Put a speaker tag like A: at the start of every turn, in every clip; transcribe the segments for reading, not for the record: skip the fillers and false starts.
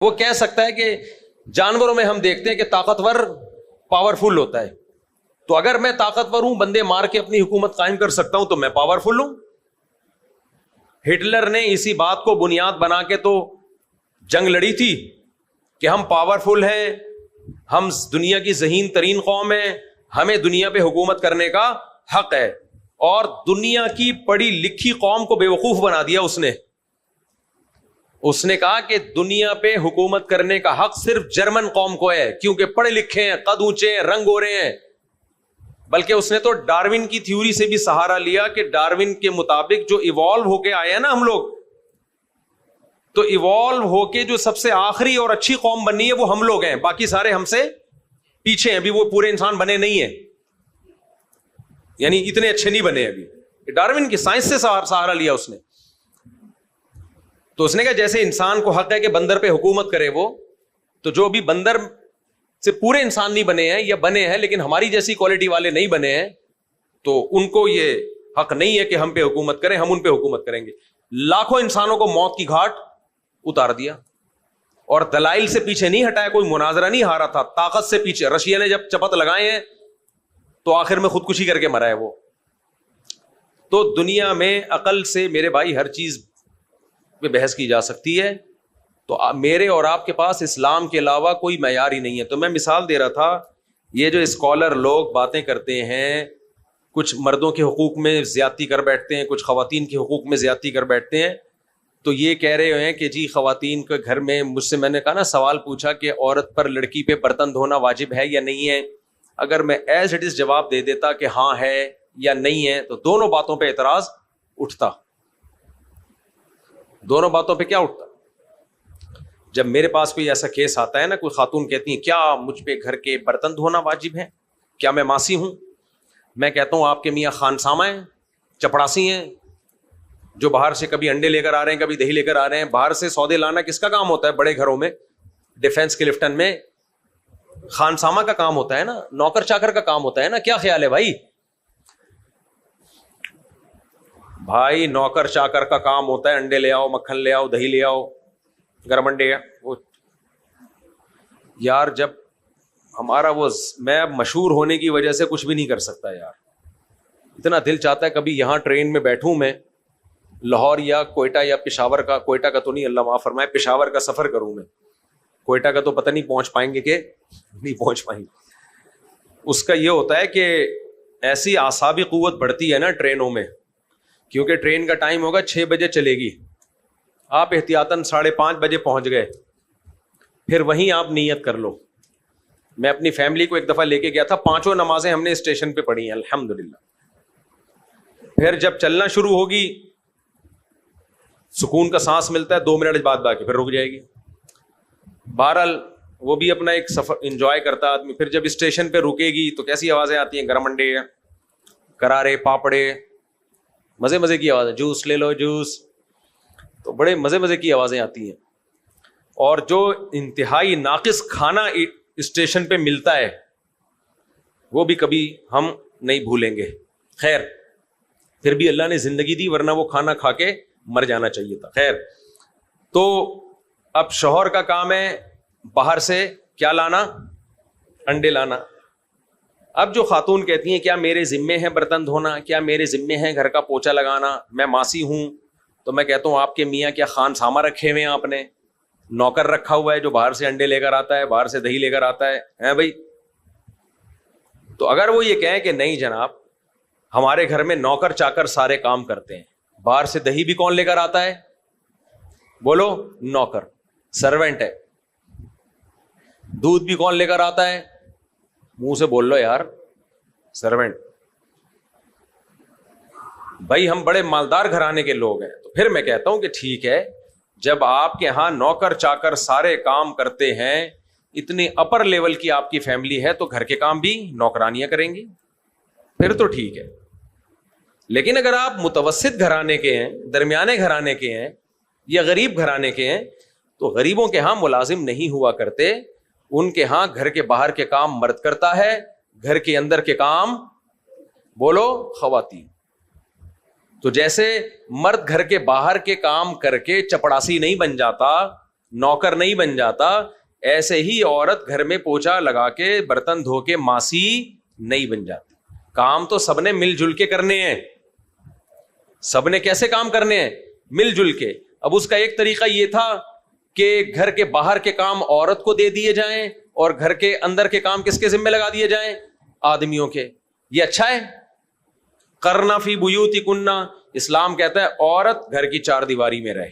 A: وہ کہہ سکتا ہے کہ جانوروں میں ہم دیکھتے ہیں کہ طاقتور پاورفل ہوتا ہے، تو اگر میں طاقتور ہوں، بندے مار کے اپنی حکومت قائم کر سکتا ہوں، تو میں پاورفل ہوں۔ ہٹلر نے اسی بات کو بنیاد بنا کے تو جنگ لڑی تھی کہ ہم پاورفل ہیں، ہم دنیا کی ذہین ترین قوم ہیں، ہمیں دنیا پہ حکومت کرنے کا حق ہے، اور دنیا کی پڑھی لکھی قوم کو بے وقوف بنا دیا اس نے کہا کہ دنیا پہ حکومت کرنے کا حق صرف جرمن قوم کو ہے، کیونکہ پڑھے لکھے ہیں، قد اونچے ہیں، رنگ ہو رہے ہیں۔ بلکہ اس نے تو ڈارون کی تھیوری سے بھی سہارا لیا کہ ڈارون کے مطابق جو ایوالو ہو کے آئے ہیں نا ہم لوگ، تو ایوالو ہو کے جو سب سے آخری اور اچھی قوم بنی ہے وہ ہم لوگ ہیں، باقی سارے ہم سے پیچھے ہیں، ابھی وہ پورے انسان بنے نہیں ہیں، یعنی اتنے اچھے نہیں بنے ابھی۔ ڈارون کی سائنس سے سہارا لیا اس نے۔ تو اس نے کہا جیسے انسان کو حق ہے کہ بندر پہ حکومت کرے وہ، تو جو بھی بندر سے پورے انسان نہیں بنے ہیں یا بنے ہیں لیکن ہماری جیسی کوالٹی والے نہیں بنے ہیں، تو ان کو یہ حق نہیں ہے کہ ہم پہ حکومت کریں، ہم ان پہ حکومت کریں گے۔ لاکھوں انسانوں کو موت کی گھاٹ اتار دیا، اور دلائل سے پیچھے نہیں ہٹایا، کوئی مناظرہ نہیں ہارا تھا، طاقت سے پیچھے۔ رشیا نے جب چپت لگائے ہیں تو آخر میں خودکشی کر کے مرا ہے وہ۔ تو دنیا میں عقل سے میرے بھائی ہر چیز پہ بحث کی جا سکتی ہے، تو میرے اور آپ کے پاس اسلام کے علاوہ کوئی معیار ہی نہیں ہے۔ تو میں مثال دے رہا تھا، یہ جو اسکالر لوگ باتیں کرتے ہیں، کچھ مردوں کے حقوق میں زیادتی کر بیٹھتے ہیں، کچھ خواتین کے حقوق میں زیادتی کر بیٹھتے ہیں، تو یہ کہہ رہے ہیں کہ جی خواتین کے گھر میں، مجھ سے میں نے کہا نا سوال پوچھا کہ عورت پر لڑکی پہ برتن دھونا واجب ہے یا نہیں ہے، اگر میں ایز اٹ از جواب دے دیتا کہ ہاں ہے یا نہیں ہے، تو دونوں باتوں پہ اعتراض اٹھتا۔ دونوں باتوں پہ کیا اٹھتا؟ جب میرے پاس کوئی ایسا کیس آتا ہے نا، کوئی خاتون کہتی ہیں کیا مجھ پہ گھر کے برتن دھونا واجب ہے، کیا میں ماسی ہوں؟ میں کہتا ہوں آپ کے میاں خانسامہ ہیں، چپڑاسی ہیں، جو باہر سے کبھی انڈے لے کر آ رہے ہیں، کبھی دہی لے کر آ رہے ہیں۔ باہر سے سودے لانا کس کا کام ہوتا ہے بڑے گھروں میں؟ ڈیفنس کے لفٹن میں خانسامہ کا کام ہوتا ہے نا، نوکر چاکر کا کام ہوتا ہے نا۔ کیا خیال ہے بھائی؟ بھائی نوکر چاکر کا کام ہوتا ہے انڈے لے آؤ، مکھن لے آؤ، دہی لے آؤ، گرم انڈے۔ وہ یار جب ہمارا وہ، میں مشہور ہونے کی وجہ سے کچھ بھی نہیں کر سکتا یار، اتنا دل چاہتا ہے کبھی یہاں ٹرین میں بیٹھوں میں، لاہور یا کوئٹہ یا پشاور کا، کوئٹہ کا تو نہیں اللہ معاف فرمائے، پشاور کا سفر کروں میں، کوئٹہ کا تو پتہ نہیں پہنچ پائیں گے کہ نہیں پہنچ پائیں گے۔ اس کا یہ ہوتا ہے کہ ایسی اعصابی قوت بڑھتی ہے نا ٹرینوں میں، کیونکہ ٹرین کا ٹائم ہوگا 6 بجے چلے گی، آپ احتیاطاً 5:30 بجے پہنچ گئے، پھر وہیں آپ نیت کر لو۔ میں اپنی فیملی کو ایک دفعہ لے کے گیا تھا، 5 نمازیں ہم نے اسٹیشن پہ پڑھی ہیں الحمدللہ۔ پھر جب چلنا شروع ہوگی سکون کا سانس ملتا ہے، 2 منٹ بعد باقی پھر رک جائے گی۔ بہرحال وہ بھی اپنا ایک سفر انجوائے کرتا آدمی۔ پھر جب اسٹیشن پہ رکے گی تو کیسی آوازیں آتی ہیں، گرم انڈے، کرارے، پاپڑے، مزے مزے کی آوازیں، جوس لے لو جوس، تو بڑے مزے مزے کی آوازیں آتی ہیں۔ اور جو انتہائی ناقص کھانا اسٹیشن پہ ملتا ہے وہ بھی کبھی ہم نہیں بھولیں گے۔ خیر پھر بھی اللہ نے زندگی دی، ورنہ وہ کھانا کھا کے مر جانا چاہیے تھا۔ خیر، تو اب شوہر کا کام ہے باہر سے کیا لانا، انڈے لانا۔ اب جو خاتون کہتی ہیں کیا میرے ذمے ہے برتن دھونا، کیا میرے ذمے ہے گھر کا پوچھا لگانا، میں ماسی ہوں، تو میں کہتا ہوں آپ کے میاں کیا خانسامہ رکھے ہوئے ہیں آپ نے؟ نوکر رکھا ہوا ہے جو باہر سے انڈے لے کر آتا ہے، باہر سے دہی لے کر آتا ہے بھائی؟ تو اگر وہ یہ کہیں کہ نہیں جناب ہمارے گھر میں نوکر چاکر سارے کام کرتے ہیں، باہر سے دہی بھی کون لے کر آتا ہے؟ بولو، نوکر، سرونٹ ہے۔ دودھ بھی کون لے کر آتا ہے؟ منہ سے بول لو یار، سرونٹ۔ بھائی ہم بڑے مالدار گھرانے کے لوگ ہیں، تو پھر میں کہتا ہوں کہ ٹھیک ہے، جب آپ کے ہاں نوکر چاکر سارے کام کرتے ہیں، اتنی اپر لیول کی آپ کی فیملی ہے، تو گھر کے کام بھی نوکرانیاں کریں گی، پھر تو ٹھیک ہے۔ لیکن اگر آپ متوسط گھرانے کے ہیں، درمیانے گھرانے کے ہیں یا غریب گھرانے کے ہیں، تو غریبوں کے ہاں ملازم نہیں ہوا کرتے، ان کے ہاں گھر کے باہر کے کام مرد کرتا ہے، گھر کے اندر کے کام بولو خواتین۔ تو جیسے مرد گھر کے باہر کے کام کر کے چپڑاسی نہیں بن جاتا، نوکر نہیں بن جاتا، ایسے ہی عورت گھر میں پوچھا لگا کے برتن دھو کے ماسی نہیں بن جاتی. کام تو سب نے مل جل کے کرنے ہیں. سب نے کیسے کام کرنے ہیں؟ مل جل کے. اب اس کا ایک طریقہ یہ تھا کہ گھر کے باہر کے کام عورت کو دے دیے جائیں اور گھر کے اندر کے کام کس کے ذمہ لگا دیے جائیں؟ آدمیوں کے. یہ اچھا ہے. کرنا فی بیوتکن، اسلام کہتا ہے عورت گھر کی چار دیواری میں رہے.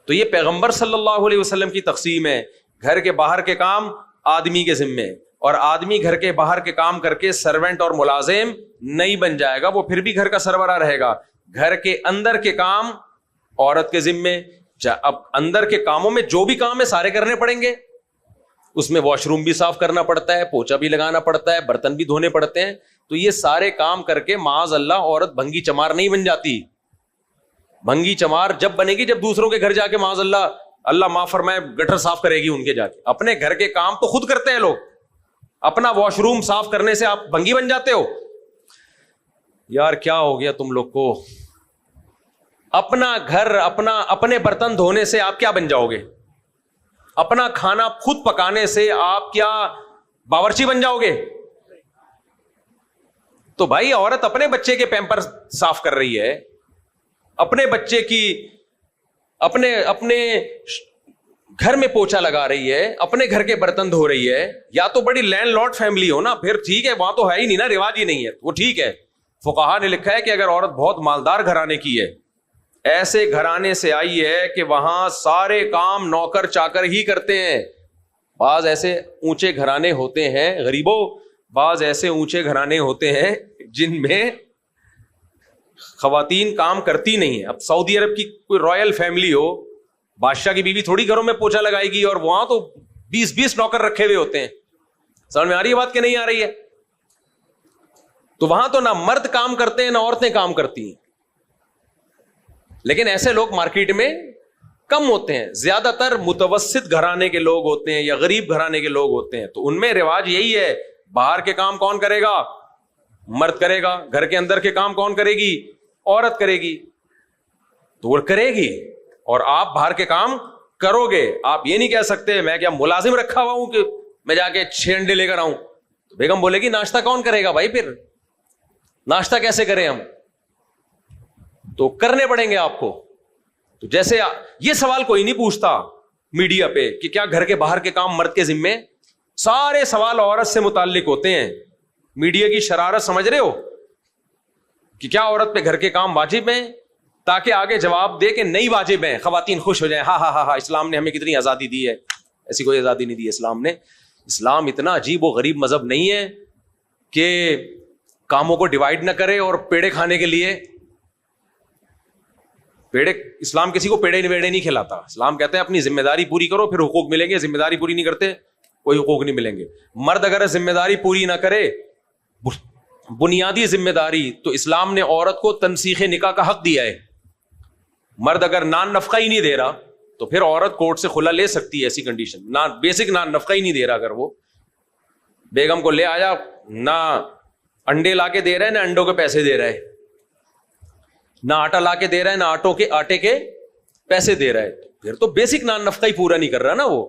A: تو یہ پیغمبر صلی اللہ علیہ وسلم کی تقسیم ہے. گھر کے باہر کے کام آدمی کے ذمے، اور آدمی گھر کے باہر کے کام کر کے سرونٹ اور ملازم نہیں بن جائے گا، وہ پھر بھی گھر کا سربراہ رہے گا. گھر کے اندر کے کام عورت کے ذمے. اب اندر کے کاموں میں جو بھی کام ہے سارے کرنے پڑیں گے. اس میں واش روم بھی صاف کرنا پڑتا ہے، پوچھا بھی لگانا پڑتا ہے، برتن بھی دھونے پڑتے ہیں. تو یہ سارے کام کر کے معاذ اللہ عورت بھنگی چمار نہیں بن جاتی. بھنگی چمار جب بنے گی جب دوسروں کے گھر جا کے معاذ اللہ معاف فرمائے گٹر صاف کرے گی ان کے جا کے. اپنے گھر کے کام تو خود کرتے ہیں لوگ. اپنا واش روم صاف کرنے سے آپ بھنگی بن جاتے ہو؟ یار کیا ہو گیا تم لوگ کو؟ اپنا گھر اپنے برتن دھونے سے آپ کیا بن جاؤ گے؟ اپنا کھانا خود پکانے سے آپ کیا باورچی بن جاؤ گے؟ تو بھائی عورت اپنے بچے کے پیمپر صاف کر رہی ہے، اپنے بچے کی اپنے گھر میں پوچھا لگا رہی ہے، اپنے گھر کے برتن دھو رہی ہے. یا تو بڑی لینڈ لارڈ فیملی ہو نا، پھر ٹھیک ہے، وہاں تو ہے ہی نہیں نا، رواج ہی نہیں ہے، وہ ٹھیک ہے. فقہاء نے لکھا ہے کہ اگر عورت بہت مالدار گھرانے کی ہے، ایسے گھرانے سے آئی ہے کہ وہاں سارے کام نوکر چاکر ہی کرتے ہیں. بعض ایسے اونچے گھرانے ہوتے ہیں غریبوں، بعض ایسے اونچے گھرانے ہوتے ہیں جن میں خواتین کام کرتی نہیں ہیں. اب سعودی عرب کی کوئی رائل فیملی ہو، بادشاہ کی بیوی تھوڑی گھروں میں پوچھا لگائے گی، اور وہاں تو 20 نوکر رکھے ہوئے ہوتے ہیں. سمجھ میں آ رہی ہے بات کہ نہیں آ رہی ہے؟ تو وہاں تو نہ مرد کام کرتے ہیں نہ عورتیں کام کرتی ہیں. لیکن ایسے لوگ مارکیٹ میں کم ہوتے ہیں. زیادہ تر متوسط گھرانے کے لوگ ہوتے ہیں یا غریب گھرانے کے لوگ ہوتے ہیں. تو ان میں رواج یہی ہے، باہر کے کام کون کرے گا؟ مرد کرے گا. گھر کے اندر کے کام کون کرے گی؟ عورت کرے گی. تو وہ کرے گی اور آپ باہر کے کام کرو گے. آپ یہ نہیں کہہ سکتے میں کیا ملازم رکھا ہوا ہوں کہ میں جا کے 6 انڈے لے کر آؤں. تو بیگم بولے گی ناشتہ کون کرے گا بھائی؟ پھر ناشتہ کیسے کریں ہم؟ تو کرنے پڑیں گے آپ کو. تو جیسے یہ سوال کوئی نہیں پوچھتا میڈیا پہ کہ کیا گھر کے باہر کے کام مرد کے ذمے. سارے سوال عورت سے متعلق ہوتے ہیں. میڈیا کی شرارت سمجھ رہے ہو کہ کیا عورت پہ گھر کے کام واجب ہیں، تاکہ آگے جواب دے کہ نہیں واجب ہیں، خواتین خوش ہو جائیں. ہاں ہاں ہاں ہاں، اسلام نے ہمیں کتنی آزادی دی ہے. ایسی کوئی آزادی نہیں دی ہے اسلام نے. اسلام اتنا عجیب و غریب مذہب نہیں ہے کہ کاموں کو ڈیوائیڈ نہ کرے اور پیڑے کھانے کے لیے اسلام کسی کو پیڑے نہیں کھلاتا. اسلام کہتے ہیں اپنی ذمہ داری پوری کرو پھر حقوق ملیں گے. ذمہ داری پوری نہیں کرتے کوئی حقوق نہیں ملیں گے. مرد اگر ذمہ داری پوری نہ کرے، بنیادی ذمہ داری، تو اسلام نے عورت کو تنسیخ نکاح کا حق دیا ہے. مرد اگر نان نفقہ ہی نہیں دے رہا تو پھر عورت کورٹ سے خلا لے سکتی ہے. ایسی کنڈیشن، بیسک نان نفقہ ہی نہیں دے رہا، اگر وہ بیگم کو لے آیا، نہ انڈے لا کے دے رہا ہے نہ انڈوں کے پیسے دے رہا ہے، نہ آٹا لا کے دے رہا ہے نہ آٹے کے پیسے دے رہا ہے، پھر تو بیسک نان نفقہ ہی پورا نہیں کر رہا نا وہ.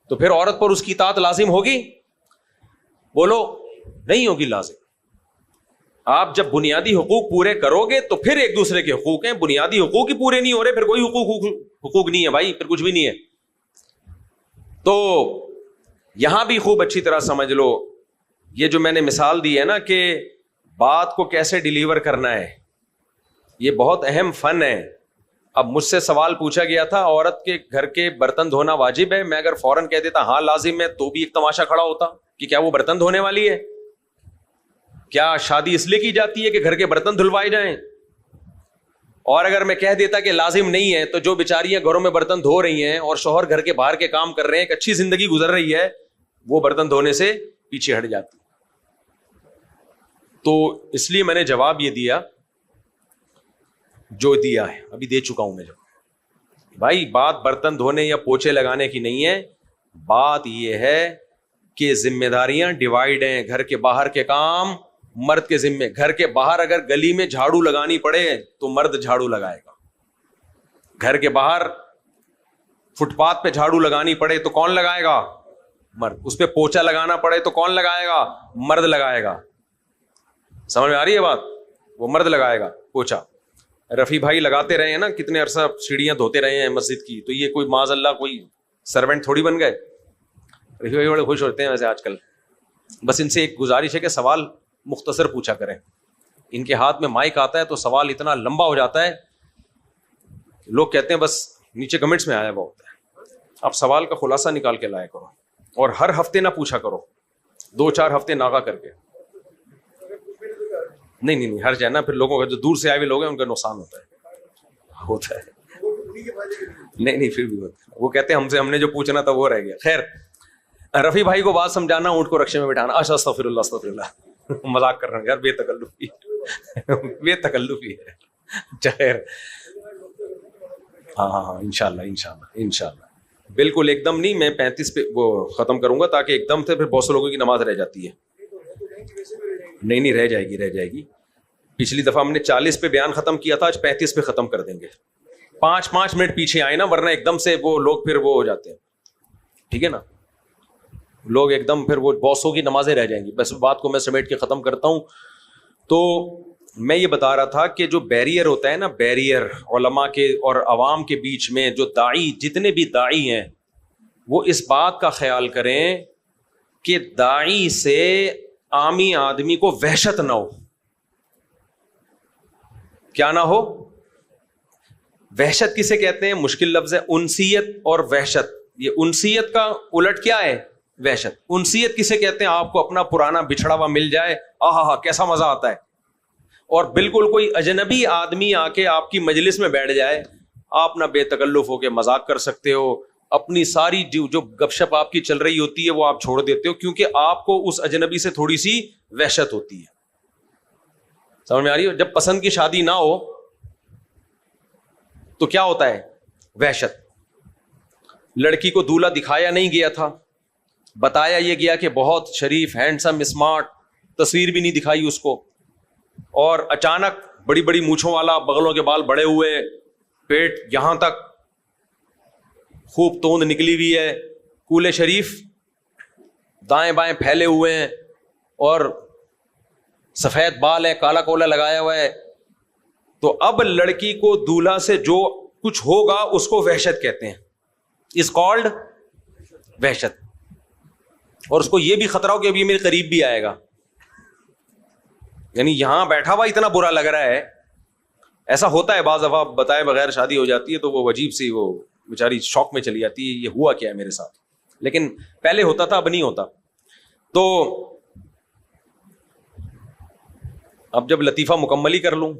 A: تو پھر عورت پر اس کی اطاعت لازم ہوگی؟ بولو نہیں ہوگی لازم. آپ جب بنیادی حقوق پورے کرو گے تو پھر ایک دوسرے کے حقوق ہیں. بنیادی حقوق ہی پورے نہیں ہو رہے، پھر کوئی حقوق نہیں ہے بھائی، پھر کچھ بھی نہیں ہے. تو یہاں بھی خوب اچھی طرح سمجھ لو، یہ جو میں نے مثال دی ہے نا کہ بات کو کیسے ڈیلیور کرنا ہے، یہ بہت اہم فن ہے. اب مجھ سے سوال پوچھا گیا تھا عورت کے گھر کے برتن دھونا واجب ہے. میں اگر فوراً کہہ دیتا ہاں لازم ہے تو بھی ایک تماشا کھڑا ہوتا کہ کیا وہ برتن دھونے والی ہے؟ کیا شادی اس لیے کی جاتی ہے کہ گھر کے برتن دھلوائے جائیں؟ اور اگر میں کہہ دیتا کہ لازم نہیں ہے تو جو بیچاریاں گھروں میں برتن دھو رہی ہیں اور شوہر گھر کے باہر کے کام کر رہے ہیں، ایک اچھی زندگی گزر رہی ہے، وہ برتن دھونے سے پیچھے ہٹ جاتی. تو اس لیے میں نے جواب یہ دیا جو دیا ہے، ابھی دے چکا ہوں میں. جب بھائی بات برتن دھونے یا پوچھے لگانے کی نہیں ہے، بات یہ ہے کہ ذمہ داریاں ڈیوائیڈ ہیں. گھر کے باہر کے کام مرد کے ذمے. گھر کے باہر اگر گلی میں جھاڑو لگانی پڑے تو مرد جھاڑو لگائے گا. گھر کے باہر فٹ پاتھ پہ جھاڑو لگانی پڑے تو کون لگائے گا؟ مرد. اس پہ پوچھا لگانا پڑے تو کون لگائے گا؟ مرد لگائے گا. سمجھ میں آ رہی ہے بات؟ وہ مرد لگائے گا پوچھا. رفیع بھائی لگاتے رہے ہیں نا, کتنے عرصہ سیڑھیاں دھوتے رہے ہیں مسجد کی, تو یہ کوئی معاذ اللہ کوئی سرونٹ تھوڑی بن گئے. رفیع بھائی بڑے خوش ہوتے ہیں ویسے آج کل. بس ان سے ایک گزارش ہے کہ سوال مختصر پوچھا کریں. ان کے ہاتھ میں مائک آتا ہے تو سوال اتنا لمبا ہو جاتا ہے, لوگ کہتے ہیں بس نیچے کمنٹس میں آیا ہوا ہوتا ہے. آپ سوال کا خلاصہ نکال کے لایا کرو, اور ہر ہفتے نہ پوچھا کرو, 2-4 ہفتے ناغا کر کے. نہیں حرج ہے نا, پھر لوگوں کا جو دور سے آئے ہوئے لوگ ہیں ان کا نقصان ہوتا ہے. نہیں پھر بھی ہوتا ہے. وہ کہتے ہیں ہم نے جو پوچھنا تھا وہ رہ گیا. خیر, رفیع بھائی کو بات سمجھانا, اونٹ کو رکشے میں بٹھانا. استغفر اللہ مذاق کر رہا ہوں یار, بے تکلفی ہے. خیر, ہاں انشاءاللہ بالکل ایک دم نہیں. میں 35 پہ وہ ختم کروں گا تاکہ ایک دم سے پھر بہت سے لوگوں کی نماز رہ جاتی ہے. نہیں رہ جائے گی. پچھلی دفعہ ہم نے 40 پہ بیان ختم کیا تھا, آج 35 پہ ختم کر دیں گے. 5 منٹ پیچھے آئے نا, ورنہ ایک دم سے وہ لوگ پھر وہ ہو جاتے ہیں. ٹھیک ہے نا, لوگ ایک دم پھر وہ بہت کی نمازیں رہ جائیں گی. بس بات کو میں سمیٹ کے ختم کرتا ہوں. تو میں یہ بتا رہا تھا کہ جو بیریئر ہوتا ہے نا, بیریئر علماء کے اور عوام کے بیچ میں, جو داعی, جتنے بھی داعی ہیں, وہ اس بات کا خیال کریں کہ داعی سے عامی آدمی کو وحشت نہ ہو. کیا نہ ہو؟ وحشت کسے کہتے ہیں؟ مشکل لفظ ہے, انسیت اور وحشت. یہ انسیت کا الٹ کیا ہے؟ وحشت. انسیت کسے کہتے ہیں؟ آپ کو اپنا پرانا بچھڑا ہوا مل جائے, آہا کیسا مزہ آتا ہے. اور بالکل کوئی اجنبی آدمی آ کے آپ کی مجلس میں بیٹھ جائے, آپ نہ بے تکلف ہو کے مذاق کر سکتے ہو. اپنی ساری جو گپ شپ آپ کی چل رہی ہوتی ہے وہ آپ چھوڑ دیتے ہو, کیونکہ آپ کو اس اجنبی سے تھوڑی سی وحشت ہوتی ہے. سمجھ میں آ رہی ہے؟ جب پسند کی شادی نہ ہو تو کیا ہوتا ہے؟ وحشت. لڑکی کو دولہا دکھایا نہیں گیا تھا, بتایا یہ گیا کہ بہت شریف, ہینڈسم, اسمارٹ, تصویر بھی نہیں دکھائی اس کو, اور اچانک بڑی بڑی مونچھوں والا, بغلوں کے بال بڑے ہوئے, پیٹ یہاں تک, خوب توند نکلی ہوئی ہے, کولے شریف دائیں بائیں پھیلے ہوئے ہیں, اور سفید بال ہے, کالا کولا لگایا ہوا ہے. تو اب لڑکی کو دولہا سے جو کچھ ہوگا اس کو وحشت کہتے ہیں. از کالڈ وحشت. اور اس کو یہ بھی خطرہ ہو کہ ابھی میرے قریب بھی آئے گا, یعنی یہاں بیٹھا ہوا اتنا برا لگ رہا ہے. ایسا ہوتا ہے بعض دفعہ, بتائے بغیر شادی ہو جاتی ہے تو وہ عجیب سی, وہ بیچاری شوق میں چلی جاتی ہے, یہ ہوا کیا ہے میرے ساتھ. لیکن پہلے ہوتا تھا, اب نہیں ہوتا. تو اب جب لطیفہ مکمل ہی کر لوں,